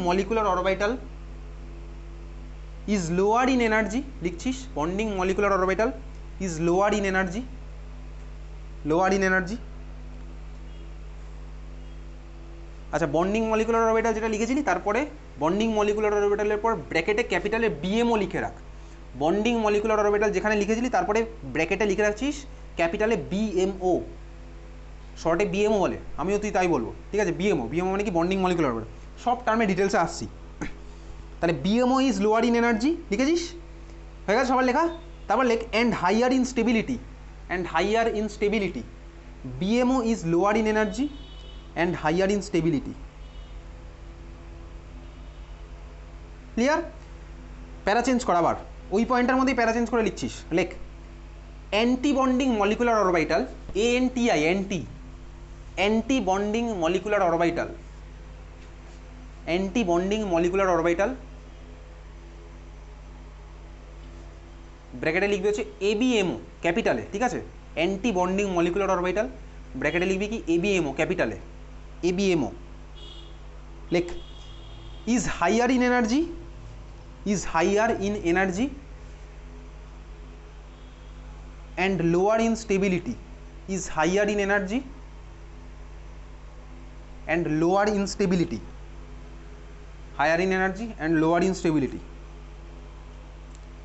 Molecular orbital is lower in energy, লিখছিস bonding molecular orbital is lower in energy, lower in energy. আচ্ছা bonding molecular orbital যেটা লিখেছিলি, তারপরে bonding molecular অরবিটালের পর ব্র্যাকেটে ক্যাপিটালে বিএমও লিখে রাখ। বন্ডিং মলিকুলার অরবিটাল যেখানে লিখেছিলি তারপরে ব্র্যাকেটে লিখে রাখছিস ক্যাপিটালে বিএমও, শর্টে বিএমও বলে, আমিও তুই তাই বলবো, ঠিক আছে। বিএমও, বিএমও মানে কি বন্ডিং মলিকুলার অরবিটাল, সব টার্মে ডিটেলসে আসছি। তাহলে BMO is lower in energy লিখেছিস, হয়ে গেছে সবার লেখা। তারপর লেখ and higher in stability, and higher in stability, BMO is lower in energy and higher in stability. Clear? Para change কর আবার, ওই পয়েন্টের মধ্যেই প্যারা চেঞ্জ করে লিখছিস। লেখ anti bonding molecular orbital, A N T I, anti, anti bonding molecular orbital, anti bonding molecular orbital ব্র্যাকেটে লিখবি হচ্ছে এবিএমও ক্যাপিটালে, ঠিক আছে। অ্যান্টি বন্ডিং মলিকুলার অরবিটাল ব্র্যাকেটে লিখবি কি এবিএমও ক্যাপিটালে, এবিএমও। লেখ is higher in energy, is higher in energy and lower in stability, is higher in energy and lower in stability, higher in energy and lower in stability.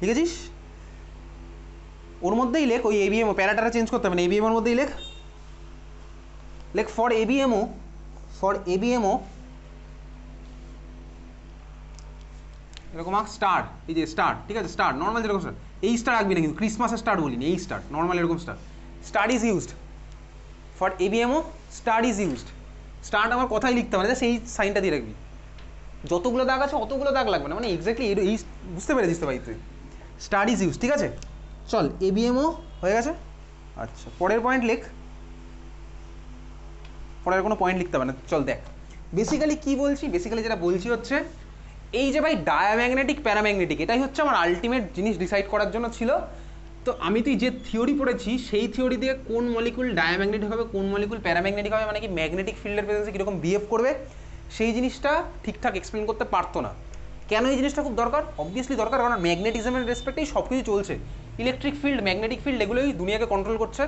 লিখেছিস? ওর মধ্যেই লেখ ওই এবিএমও, প্যারাটারা চেঞ্জ করতে হবে না, এবিএমওর মধ্যেই লেখ। লেখ ফর এবিএমও, ফর এবিএমও এরকম স্টার, এই যে স্টার, ঠিক আছে, স্টার নর্মাল যেরকম স্টার, এই স্টার রাখবি না কিন্তু, ক্রিসমাসের স্টার বলিনি, এই স্টার নর্মাল এরকম star. Star is used for ABMO, star is used. স্টারটা আমার কথাই লিখতে হবে না, সেই সাইনটা দিয়ে রাখবি। যতগুলো দাগ আছে অতগুলো দাগ লাগবে না, মানে এক্স্যাক্টলি এই বুঝতে পেরেছিস তো ভাই তুই? স্টার ইজ ইউজ, ঠিক আছে। চল এবিএমও হয়ে গেছে। আচ্ছা পরের পয়েন্ট লেখ, পরের কোনো পয়েন্ট লিখতে হবে না। চল দেখ বেসিক্যালি কি বলছি, বেসিক্যালি যেটা বলছি হচ্ছে এই যে ভাই ডায়াম্যাগনেটিক প্যারাম্যাগনেটিক, এটাই হচ্ছে আমার আলটিমেট জিনিস ডিসাইড করার জন্য ছিল। তো আমি তুই যে থিওরি পড়েছি সেই থিওরি দিয়ে কোন মলিকুল ডায়াম্যাগনেটিক হবে, কোন মলিকুল প্যারাম্যাগনেটিক হবে, মানে কি ম্যাগনেটিক ফিল্ডের প্রেজেন্সে কীরকম বিহেভ করবে, সেই জিনিসটা ঠিকঠাক এক্সপ্লেন করতে পারতো না। কেন এই জিনিসটা খুব দরকার? অবভিয়াসলি দরকার, কারণ ম্যাগনেটিজমের রেসপেক্টেই সব কিছু চলছে। ইলেকট্রিক ফিল্ড, ম্যাগনেটিক ফিল্ড এগুলোই দুনিয়াকে কন্ট্রোল করছে।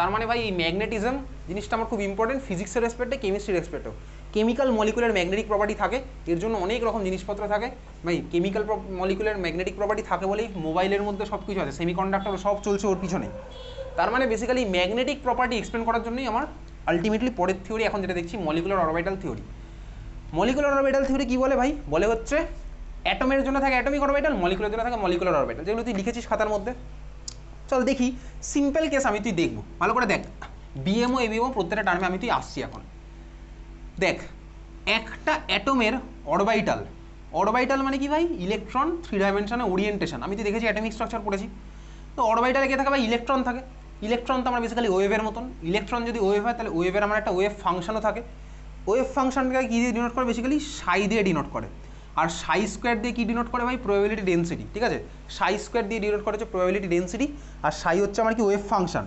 তার মানে ভাই এই ম্যাগনেটিজম জিনিসটা আমার খুব ইম্পর্টেন্ট, ফিজিক্সের রেসপেক্টে, কেমিস্ট্রির রেসপেক্টেও। কেমিক্যাল মলিকুলার ম্যাগনেটিক প্রপার্টি থাকে, এর জন্য অনেক রকম জিনিসপত্র থাকে ভাই। কেমিক্যাল মলিকুলার ম্যাগনেটিক প্রপার্টি থাকে বলেই মোবাইলের মধ্যে সব কিছু আছে, সেমিকন্ডাক্টর সব চলছে ওর পিছনে। তার মানে বেসিক্যালি ম্যাগনেটিক প্রপার্টি এক্সপ্লেন করার জন্যই আমার আলটিমেটলি পরের থিওরি এখন যেটা দেখছি molecular orbital theory. Molecular orbital theory কি বলে ভাই? বলে হচ্ছে অ্যাটমের জন্য থাকে অ্যাটমিক অরবিটাল, মলিকুলার জন্য থাকে মলিকুলার অরবিটাল, যেগুলো তুই লিখেছিস খাতার মধ্যে। চল দেখি সিম্পল কেস আমি তুই দেখবো, ভালো করে দেখ। বিএমও এবিএমও প্রত্যেকটা টার্মে আমি তুই আসছি এখন। দেখ একটা অ্যাটমের অরবিটাল, অরবিটাল মানে কি ভাই? ইলেকট্রন থ্রি ডাইমেনশনে ওরিয়েন্টেশন। আমি তো দেখেছি অ্যাটমিক স্ট্রাকচার পড়েছি, তো অরবিটালে কে থাকে ভাই? ইলেকট্রন থাকে। ইলেকট্রন তো আমরা বেসিক্যালি ওয়েভের মতন, ইলেকট্রন যদি ওয়েভ হয় তাহলে ওয়েভের আমার একটা ওয়েভ ফাংশনও থাকে। ওয়েভ ফাংশনটাকে কী দিয়ে ডিনোট করে? বেসিক্যালি সাই দিয়ে ডিনোট করে। আর সাই স্কোয়ার দিয়ে কী ডিনোট করে ভাই? প্রবাবিলিটি ডেন্সিটি, ঠিক আছে। সাই স্কোয়ার দিয়ে ডিনোট করে হচ্ছে প্রবাবিলিটি ডেন্সিটি, আর সাই হচ্ছে আমার কি? Wave function.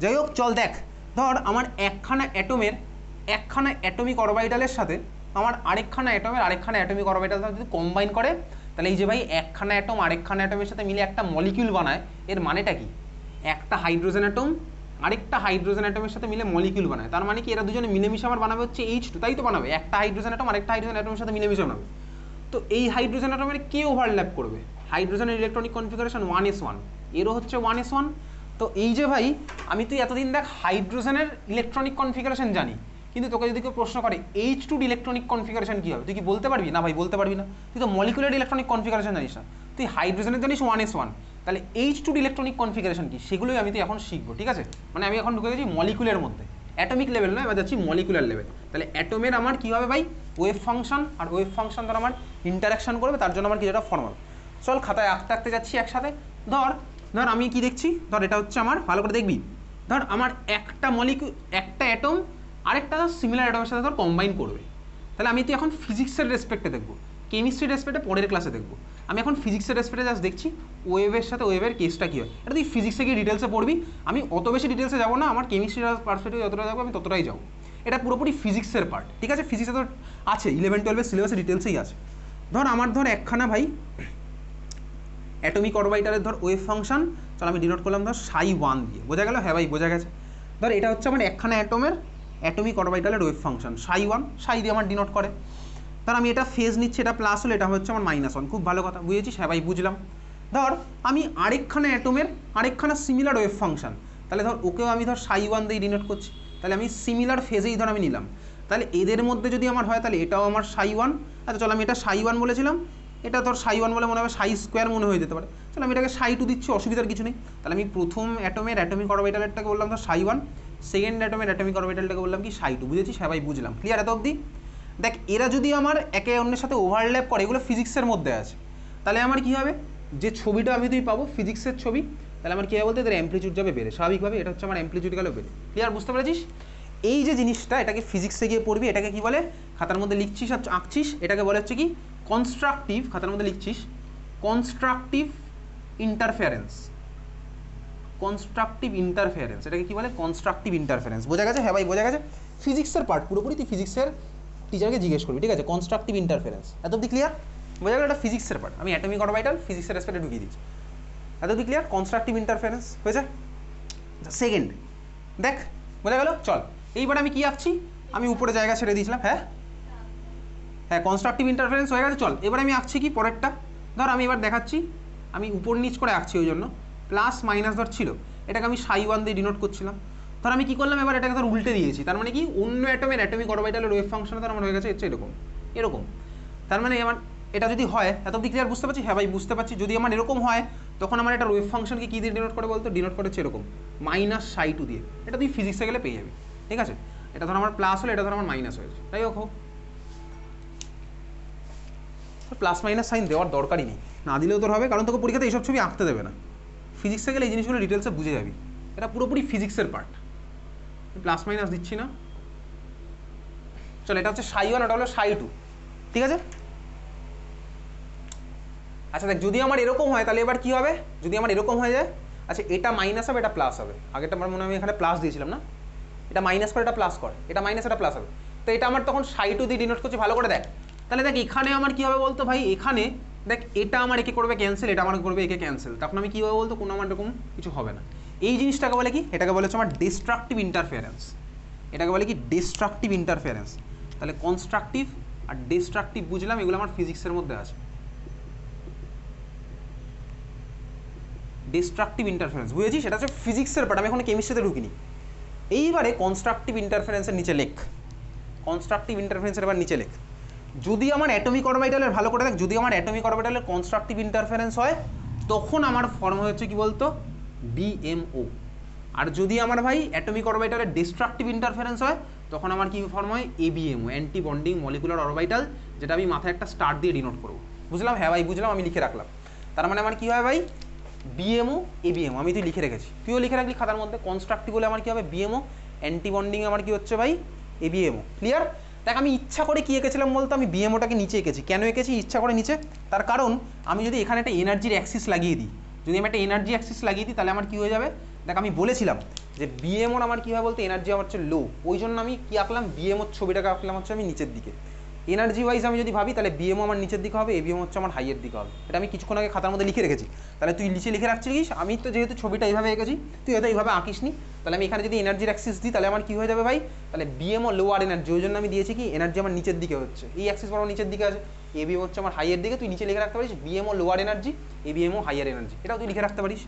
যাই হোক চল দেখ, ধর আমার একখানা অ্যাটমের একখানা অ্যাটমিক অরবিটালের সাথে আমার আরেকখানা অ্যাটমের আরেকখানা অ্যাটমিক অরবিটাল যদি কম্বাইন করে, তাহলে এই যে ভাই একখানা অ্যাটম আরেকখানা অ্যাটমের সাথে মিলে একটা মলিকিউল বানায়, এর মানেটা কি? একটা হাইড্রোজেন অ্যাটম আরেকটা হাইড্রোজেন অ্যাটমের সাথে মিলে মলিকিউল বানায়, তার মানে কি এরা দুজনে মিলেমিশে আমার বানাবে হচ্ছে H2, তাই তো বানাবে। একটা হাইড্রোজেন অ্যাটম আরেকটা হাইড্রোজেন অ্যাটমের সাথে মিলেমিশে বানাবে। তো এই হাইড্রোজেন অ্যাটমের কে ওভারল্যাপ করবে? হাইড্রোজেনের ইলেকট্রনিক কনফিগারেশন 1s1, এরও হচ্ছে 1s1। তো এই যে ভাই আমি তুই এতদিন দেখ হাইড্রোজেনের ইলেকট্রনিক কনফিগারেশন জানি, কিন্তু তোকে যদি কেউ প্রশ্ন করে H2 ইলেকট্রনিক কনফিগারেশন কী হবে, তুই কি বলতে পারবি? না ভাই বলতে পারবি না, তুই তো মলিকুলার ইলেকট্রনিক কনফিগারেশন জানিস না। তুই হাইড্রোজেনের জানিস 1s1, তাহলে H2 ইলেকট্রনিক কনফিগারেশন কি, সেগুলোই আমি তুই এখন শিখবো, ঠিক আছে। মানে আমি এখন ঢুকে গেছি মলিকুলের মধ্যে, অ্যাটমিক লেভেল নয়, এবার যাচ্ছি মলিকুলার লেভেল। তাহলে অ্যাটমের আমার কী হবে ভাই? ওয়েভ ফাংশন, আর ওয়েভ ফাংশন দ্বারা আমার ইন্টারাকশন করবে, তার জন্য আমার কিছুটা ফর্মাল। চল খাতায় আঁকতে আঁকতে যাচ্ছি একসাথে। ধর ধর আমি কি দেখছি, ধর এটা হচ্ছে আমার, ভালো করে দেখবি, ধর আমার একটা মলিকুল একটা অ্যাটম আরেকটা সিমিলার অ্যাটমের সাথে ধর কম্বাইন করবে। তাহলে আমি তো এখন ফিজিক্সের রেসপেক্টে দেখবো, কেমিস্ট্রির রেসপেক্টে পরের ক্লাসে দেখবো। আমি এখন ফিজিক্সের রেসপেক্টে জাস্ট দেখছি ওয়েভের সাথে ওয়েভের কেসটা কী হয়। এটা তুই ফিজিক্সে গিয়ে ডিটেলসে পড়বি, আমি অত বেশি ডিটেলসে যাবো না, আমার কেমিস্ট্রির পার্সপেক্টিভ যতটা যাবো আমি ততটাই যাবো। এটা পুরোপুরি ফিজিক্সের পার্ট, ঠিক আছে? ফিজিক্সে তো আছে, 11-12 সিলেবাসে ডিটেলসেই আছে। ধর আমার একখানা ভাই অ্যাটমিক অরবিটালের ওয়েভ ফাংশন, চল আমি ডিনোট করলাম ψ1 দিয়ে, বোঝা গেল? হ্যাঁ ভাই বোঝা গেছে। ধর এটা হচ্ছে আমার একখানা অ্যাটমিক অরবিটালের ওয়েভ ফাংশন ψ1, দিয়ে আমার ডিনোট করে। ধর আমি এটা ফেজ নিচ্ছি, এটা প্লাস হলে এটা হচ্ছে আমার -1, খুব ভালো কথা, বুঝেছিস? হ্যাঁ ভাই বুঝলাম। ধর আমি আরেকখানা সিমিলার ওয়েভ ফাংশন, তাহলে ধর ওকেও আমি ψ1 দিয়ে ডিনোট করছি, তাহলে আমি সিমিলার ফেজেই আমি নিলাম। তাহলে এদের মধ্যে যদি আমার হয় তাহলে এটাও আমার ψ1। আচ্ছা চল আমি এটা ψ1 বলেছিলাম, এটা ψ1 বলে মনে হবে ψ² মনে হয়ে যেতে পারে, চলো আমি এটাকে ψ2 দিচ্ছি, অসুবিধার কিছু নেই। তাহলে আমি প্রথম অ্যাটমিক অরবিটালটাকে বললাম ψ1, সেকেন্ড অ্যাটমিক অরবিটালটাকে বললাম কি ψ2, বুঝেছিস? হ্যাঁ ভাই বুঝলাম, ক্লিয়ার এত অবধি? দেখ এরা যদি আমার একে অন্যের সাথে ওভারল্যাপ করে, এগুলো ফিজিক্সের মধ্যে আছে, তাহলে আমার কি হবে, যে ছবিটা আমি তুই পাবো ফিজিক্সের ছবি, তাহলে আমার কী হবে বলতে, এদের অ্যাম্পলিটিউড যাবে বেড়ে, স্বাভাবিকভাবে এটা হচ্ছে আমার অ্যাম্পলিটিউড গেল বেড়ে। ক্লিয়ার, বুঝতে পেরেছিস? এই যে জিনিসটা, এটাকে ফিজিক্সে গিয়ে পড়বি, এটাকে কি বলে, খাতার মধ্যে লিখছিস আর আঁকছিস, এটাকে বলে হচ্ছে কি কনস্ট্রাকটিভ, খাতার মধ্যে লিখছিস কনস্ট্রাকটিভ ইন্টারফারেন্স। কনস্ট্রাকটিভ ইন্টারফারেন্স, এটাকে কি বলে, কনস্ট্রাকটিভ ইন্টারফারেন্স। বোঝা গেছে? হ্যাঁ ভাই বোঝা গেছে। ফিজিক্সের পার্ট পুরোপুরি তুই ফিজিক্সের টিচারকে জিজ্ঞেস করবি, ঠিক আছে? কনস্ট্রাকটিভ ইন্টারফারেন্স, এত অবধি ক্লিয়ার? বোঝা গেল? এটা ফিজিক্সের পার্ট, আমি অ্যাটমিক অরবিটাল ফিজিক্সের রেসপেক্টে ঢুকিয়ে দিচ্ছি, এত অবধি ক্লিয়ার? কনস্ট্রাকটিভ ইন্টারফারেন্স হয়েছে। সেকেন্ড দেখ, বোঝা গেল? চল এইবার আমি কি আঁকছি, আমি উপরে জায়গা ছেড়ে দিয়েছিলাম, হ্যাঁ কনস্ট্রাকটিভ ইন্টারফারেন্স হয়ে গেছে। চল এবার আমি আঁকছি কি পরেরটা, ধর আমি এবার দেখাচ্ছি, আমি উপর নিচ করে আঁকছি, ওই জন্য প্লাস মাইনাস ধর ছিল, এটাকে আমি ψ1 দিয়ে ডিনোট করছিলাম। ধর আমি কী করলাম, এবার এটাকে ধর উল্টে দিয়েছি, তার মানে কি অন্য অ্যাটমিক অরবিটালের ওয়েভ ফাংশন ধর আমার হয়ে গেছে হচ্ছে এরকম। তার মানে আমার এটা যদি হয়, এত অবধি ক্লিয়ার, বুঝতে পারছি? হ্যাঁ ভাই বুঝতে পারছি। যদি আমার এরকম হয় তখন আমার এটা ওয়েভ ফাংশনকে কী দিয়ে ডিনোট করে বলতো, ডিনোট করেছে এরকম -ψ2 দিয়ে। এটা তুই ফিজিক্সে গেলে পেয়ে যাবি, ঠিক আছে? এটা ধর আমার প্লাস হলে, এটা ধর আমার মাইনাস হয়েছে, তাই হোক প্লাস মাইনাস সাইন দেওয়ার দরকারই নেই, না দিলেও তোর হবে, কারণ তোকে পরীক্ষাতে এইসব ছবি আঁকতে দেবে না। ফিজিক্সে গেলে এই জিনিসগুলো ডিটেলসে বুঝে যাবি, এটা পুরোপুরি ফিজিক্সের পার্ট। প্লাস মাইনাস দিচ্ছি না, চলো এটা হচ্ছে ψ1, এটা হলো ψ2, ঠিক আছে? আচ্ছা দেখ, যদি আমার এরকম হয় তাহলে এবার কি হবে, যদি আমার এরকম হয়ে যায়, আচ্ছা এটা মাইনাস হবে, এটা প্লাস হবে, আগেটা আমার মনে হয় আমি এখানে প্লাস দিয়েছিলাম না, এটা মাইনাস করে এটা প্লাস করে, এটা মাইনাস এটা প্লাস হবে, তো এটা আমার তখন ψ2 দিয়ে ডিনোট করছে, ভালো করে দেখ। তাহলে দেখ এখানে আমার কি হবে বলতো ভাই, এখানে দেখ এটা আমার একে করবে ক্যান্সেল, এটা আমার করবে একে ক্যান্সেল, তখন আমি কী হবে বলতো, কোনো আমার এরকম কিছু হবে না। এই জিনিসটাকে বলে কি, এটাকে বলে হচ্ছে আমার ডিস্ট্রাকটিভ ইন্টারফারেন্স, এটাকে বলে কি ডিস্ট্রাকটিভ ইন্টারফারেন্স। তাহলে কনস্ট্রাকটিভ আর ডিস্ট্রাকটিভ বুঝলাম, এগুলো আমার ফিজিক্সের মধ্যে আছে। ডিস্ট্রাকটিভ ইন্টারফারেন্স বুঝেছিস, সেটা হচ্ছে ফিজিক্সের পার্ট, আমি এখন কেমিস্ট্রিতে ঢুকিনি। এইবারে কনস্ট্রাকটিভ ইন্টারফারেন্সের নিচে লেখ, কনস্ট্রাকটিভ ইন্টারফারেন্সের এবার নিচে লেখ, যদি আমার অ্যাটমিক অরবিটালের, ভালো করে দেখ, যদি আমার অ্যাটমিক অরবিটালের কনস্ট্রাকটিভ ইন্টারফারেন্স হয় তখন আমার ফর্ম হচ্ছে কি বলতো, BMO। আর যদি আমার ভাই অ্যাটমিক অরবিটালের ডিস্ট্রাকটিভ ইন্টারফারেন্স হয় তখন আমার কি ফর্ম হয়, ABMO, anti bonding molecular orbital, যেটা আমি মাথায় একটা স্টার দিয়ে ডিনোট করবো। বুঝলাম? হ্যাঁ ভাই বুঝলাম, আমি লিখে রাখলাম। তার মানে আমার কি হয় ভাই, BMO ABMO, আমি তুই লিখে রেখেছি, তুইও লিখে রাখলি খাতার মধ্যে। কনস্ট্রাকটিভ বলে আমার কি হবে, BMO, অ্যান্টি বন্ডিং আমার কি হচ্ছে ভাই, ABMO। ক্লিয়ার? দেখ আমি ইচ্ছা করে কি এঁকেছিলাম বলতো, আমি BMOটাকে নিচে এঁকেছি। কেন এঁকেছি ইচ্ছা করে নিচে, তার কারণ আমি যদি এখানে একটা এনার্জির অ্যাক্সিস লাগিয়ে দিই, যদি আমি একটা এনার্জি অ্যাক্সিস লাগিয়ে দিই তাহলে আমার কি হয়ে যাবে, দেখ আমি বলেছিলাম যে BMOর আমার কী হয় বলতে, এনার্জি আমার হচ্ছে লো, ওই জন্য আমি কি আঁকলাম, BMOর ছবিটাকে আঁকলাম হচ্ছে আমি নিচের দিকে। এনার্জি ওয়াইজ আমি যদি ভাবি তাহলে BMO আমার নিচের দিকে হবে, ABMO হচ্ছে আমার হাইয়ের দিকে হবে। এটা আমি কিছুক্ষণ আগে খাতার মধ্যে লিখে রেখেছি, তাহলে তুই নিচে লিখে রাখছিস। আমি তো যেহেতু ছবিটা এইভাবে এঁকেছি, তুই হয়তো এইভাবে আঁকিস নি, তাহলে আমি এখানে যদি এনার্জির অ্যাক্সিস দিই তাহলে আমার কি হয়ে যাবে ভাই, তাহলে BMO লোয়ার এনার্জি, ওই জন্য আমি দিয়েছি কি এনার্জি আমার নিচের দিকে হচ্ছে, এই অ্যাক্সিস বরাবর নিচের দিকে আছে, ABMO হচ্ছে আমার হাইয়ের দিকে, তুই নিচে লিখে রাখতে পারিস BMO lower energy, ABMO higher energy, এটাও তুই লিখে রাখতে পারিস।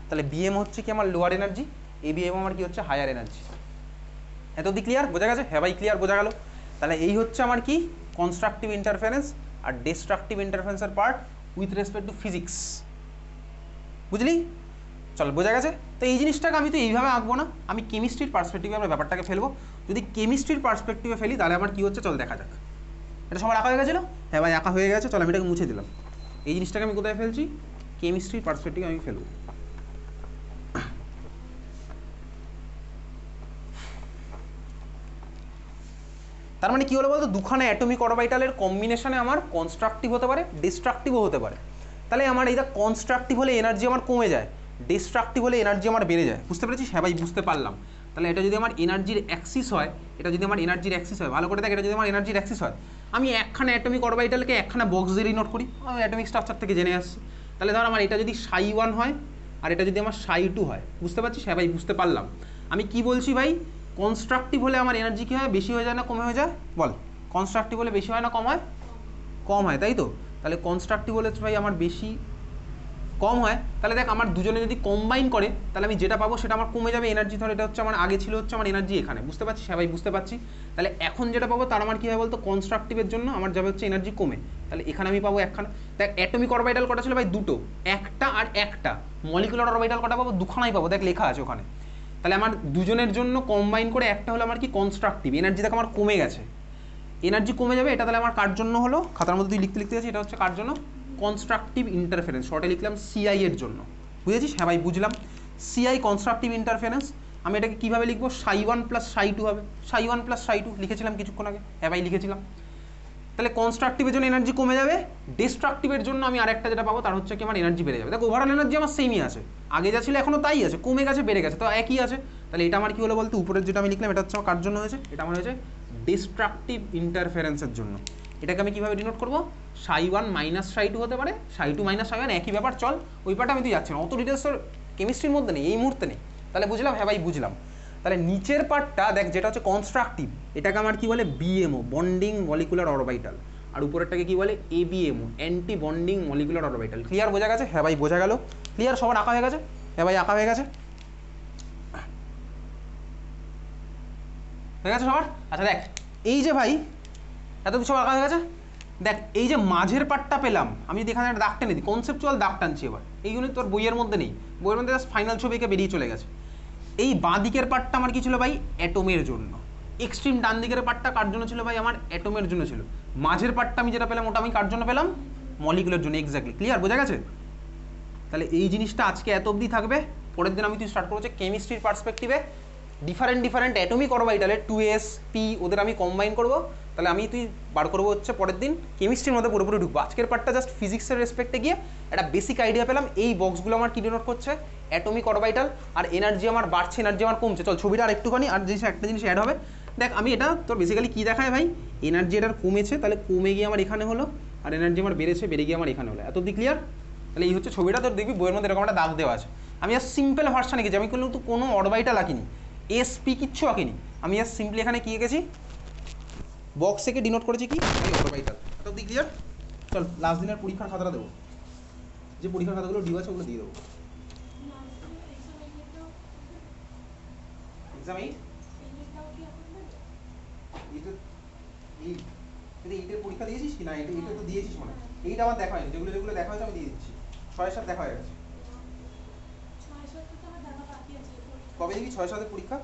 তাহলে BMO হচ্ছে কি আমার লোয়ার এনার্জি, ABMO আমার কি হচ্ছে হায়ার এনার্জি। এত অবধি ক্লিয়ার, বোঝা গেছে? হ্যাঁ ভাই ক্লিয়ার, বোঝা গেল। তাহলে এই হচ্ছে আমার কি কনস্ট্রাকটিভ ইন্টারফারেন্স আর ডিস্ট্রাকটিভ ইন্টারফারেন্সের part with respect to physics, বুঝলি? চল বোঝা গেছে। তো এই জিনিসটাকে আমি তো এইভাবে আঁকবো না, আমি কেমিস্ট্রির পার্সপেক্টিভে আমরা ব্যাপারটাকে ফেলবো। যদি কেমিস্ট্রির পার্সপেক্টিভে ফেলি তাহলে আমার কি হচ্ছে চল দেখা যাক। এটা সবার আঁকা হয়ে গেছিলো? হ্যাঁ ভাই আঁকা হয়ে গেছে, চল আমি এটাকে মুছে দিলাম। এই জিনিসটাকে আমি কোথায় ফেলছি, কেমিস্ট্রির পার্সপেক্টিভে আমি ফেলবো। তার মানে কি হলো বলতো, দুখানা অ্যাটমিক অরবিটালের কম্বিনেশনে আমার কনস্ট্রাকটিভ হতে পারে, ডিস্ট্রাকটিভও হতে পারে। তাহলে আমার এইটা কনস্ট্রাকটিভ হলে এনার্জি আমার কমে যায়, ডিস্ট্রাকটিভ হলে এনার্জি আমার বেড়ে যায়। বুঝতে পেরেছিস? হ্যাঁ ভাই বুঝতে পারলাম। তাহলে এটা যদি আমার এনার্জির অ্যাক্সিস হয়, এটা যদি আমার এনার্জির অ্যাক্সিস হয়, ভালো করে দেখ, এটা যদি আমার এনার্জির অ্যাক্সিস হয়, আমি একখানা অ্যাটমিক অরবিটালকে একখানা বক্স দিয়ে নোট করি, আমি অ্যাটমিক স্ট্রাকচার থেকে জেনে আসছি। তাহলে ধর আমার এটা যদি ψ1 হয় আর এটা যদি আমার ψ2 হয়, বুঝতে পারছিস? হ্যাঁ ভাই বুঝতে পারলাম। আমি কি বলছি ভাই, কনস্ট্রাকটিভ হলে আমার এনার্জি কী হয়, বেশি হয়ে যায় না কমে হয়ে যায়? বল, কনস্ট্রাকটিভ হলে বেশি হয় না কম হয়? কম হয়, তাই তো? তাহলে কনস্ট্রাকটিভ হলে ভাই আমার বেশি কম হয়। তাহলে দেখ আমার দুজনে যদি কম্বাইন করে তাহলে আমি যেটা পাবো সেটা আমার কমে যাবে এনার্জি। ধর এটা হচ্ছে আমার আগে ছিল হচ্ছে আমার এনার্জি এখানে, বুঝতে পারছিস? হ্যাঁ ভাই বুঝতে পারছি। তাহলে এখন যেটা পাবো তার আমার কী হয় বলতো, কনস্ট্রাকটিভের জন্য আমার যাবে হচ্ছে এনার্জি কমে। তাহলে এখানে আমি পাবো একখানা। দেখ অ্যাটমিক অরবিটাল কটা ছিল ভাই? দুটো, একটা আর একটা। মলিকুলার অরবিটাল কটা পাবো? দুখানাই পাবো, দেখ লেখা আছে ওখানে। তাহলে আমার দুজনের জন্য কম্বাইন করে একটা হলো আমার কি কনস্ট্রাকটিভ, এনার্জি দেখ আমার কমে গেছে, এনার্জি কমে যাবে। এটা তাহলে আমার কার জন্য হলো? খাতার মধ্যে তুই লিখতে লিখতে গেছিস, এটা হচ্ছে কার জন্য? কনস্ট্রাকটিভ ইন্টারফারেন্স, শর্টে লিখলাম সিআই এর জন্য। বুঝেছিস? হ্যাঁ ভাই বুঝলাম। সিআই কনস্ট্রাকটিভ ইন্টারফারেন্স, আমি এটাকে কীভাবে লিখবো? ψ1 + ψ2 হবে, ψ1 + ψ2 লিখেছিলাম কিছুক্ষণ আগে। হ্যাঁ ভাই লিখেছিলাম। তাহলে কনস্ট্রাকটিভের জন্য এনার্জি কমে যাবে, ডিস্ট্রাকটিভের জন্য আমি আরেকটা যেটা পাবো তার হচ্ছে কি আমার এনার্জি বেড়ে যাবে। দেখো ওভারঅল এনার্জি আমার সেমই আছে, আগে যা ছিল এখনও তাই আছে, কমে গেছে বেড়ে গেছে তো একই আছে। তাহলে এটা আমার কি হলো বলতে, উপরের যেটা আমি লিখলাম এটা হচ্ছে আমার কার জন্য হয়েছে? এটা আমার হয়েছে ডিস্ট্রাকটিভ ইন্টারফারেন্সের জন্য। এটাকে আমি কীভাবে ডিনোট করবো? ψ1 - ψ2 হতে পারে, ψ2 - ψ1 একই ব্যাপার। চল ওই পার্টে আমি তুই যাচ্ছি না, অত ডিটেলস তোর কেমিস্ট্রির মধ্যে নেই, এই মুহূর্তে নেই। তাহলে বুঝলাম? হ্যাঁ ভাই বুঝলাম। তাহলে নিচের পার্টটা দেখ যেটা হচ্ছে কনস্ট্রাকটিভ, এটাকে আমার কি বলে? BMO, bonding molecular orbital. আর উপরেরটাকে কি বলে? ABMO, anti bonding molecular orbital. Clear? বোঝা গেছে? হ্যাঁ ভাই বোঝা গেল। ক্লিয়ার? সবার আঁকা হয়ে গেছে? হ্যাঁ ভাই আঁকা হয়ে গেছে? হয়ে গেছে সবার? আচ্ছা দেখ এই যে ভাই এত কিছু আঁকা হয়ে গেছে, দেখ এই যে মাঝের পার্টটা পেলাম, আমি যদি এখানে একটা দাগ টেনে দিই, কনসেপচুয়াল দাগ টানছি এবার, এই জন্য তোর বইয়ের মধ্যে নেই, বইয়ের মধ্যে জাস্ট ফাইনাল ছবিকে বেরিয়ে চলে গেছে। এই বাঁ দিকের পার্টটা আমার কি ছিল ভাই? অ্যাটমের জন্য। এক্সট্রিম ডান দিকের পার্টটা কার জন্য ছিল ভাই? আমার অ্যাটমের জন্য ছিল। মাঝের পার্টটা আমি যেটা পেলাম ওটা আমি কার জন্য পেলাম? মলিকুলের জন্য। এক্স্যাক্টলি। ক্লিয়ার? বোঝা গেছে? তাহলে এই জিনিসটা আজকে এত অবধি থাকবে। পরের দিন আমি তুই স্টার্ট করবো কেমিস্ট্রির পার্সপেক্টিভে ডিফারেন্ট ডিফারেন্ট অ্যাটমিক অরবিটালের 2s p ওদের আমি কম্বাইন করবো। তাহলে আমি তুই বার করবো হচ্ছে পরের দিন কেমিস্ট্রির মধ্যে পুরোপুরি ঢুকবো। আজকের পার্টটা জাস্ট ফিজিক্সের রেসপেক্টে গিয়ে একটা বেসিক আইডিয়া পেলাম এই বক্সগুলো আমার কি ডিনোট করছে, অ্যাটমিক অরবিটাল। আর এনার্জি আমার বাড়ছে, এনার্জি আমার কমছে। চল ছবিটা আর একটুখানি, আর জিনিস একটা জিনিস অ্যাড হবে। দেখ আমি এটা তোর বেসিক্যালি কী দেখায় ভাই, এনার্জি এটার কমেছে, তাহলে কমে গিয়ে আমার এখানে হলো, আর এনার্জি আমার বেড়েছে, বেড়ে গিয়ে আমার এখানে হলো। এত অবধি ক্লিয়ার? তাহলে এই হচ্ছে ছবিটা, তোর দেখবি বইয়ের মধ্যে এরকম একটা দাগ দেওয়া আছে। আমি আর সিম্পল ভার্সন এঁকেছি, আমি কিন্তু কোনো অরবিটাল আঁকিনি, এসপি কিচ্ছু আঁকিনি। আমি আর সিম্পলি এখানে কি এঁকেছি, বক্স থেকে ডিনোট করেছি কি অরবিটাল। এত অবধি ক্লিয়ার? চল লাস্ট দিনের পরীক্ষার খাতাটা দেবো, যে পরীক্ষার খাতাগুলো ডিউ আছে ওগুলো দিয়ে দেবো। এক্সাম 8 এইটের পরীক্ষা দিয়েছিস কি না? এইটা তো দিয়েছিস মনে হয়। এইটা আমার দেখা হয়নি, যেগুলো যেগুলো দেখা হয়েছে আমি দিয়ে দিচ্ছি। 6-7 দেখা হয়ে গেছে। কবে দিবি 6-7 পরীক্ষা?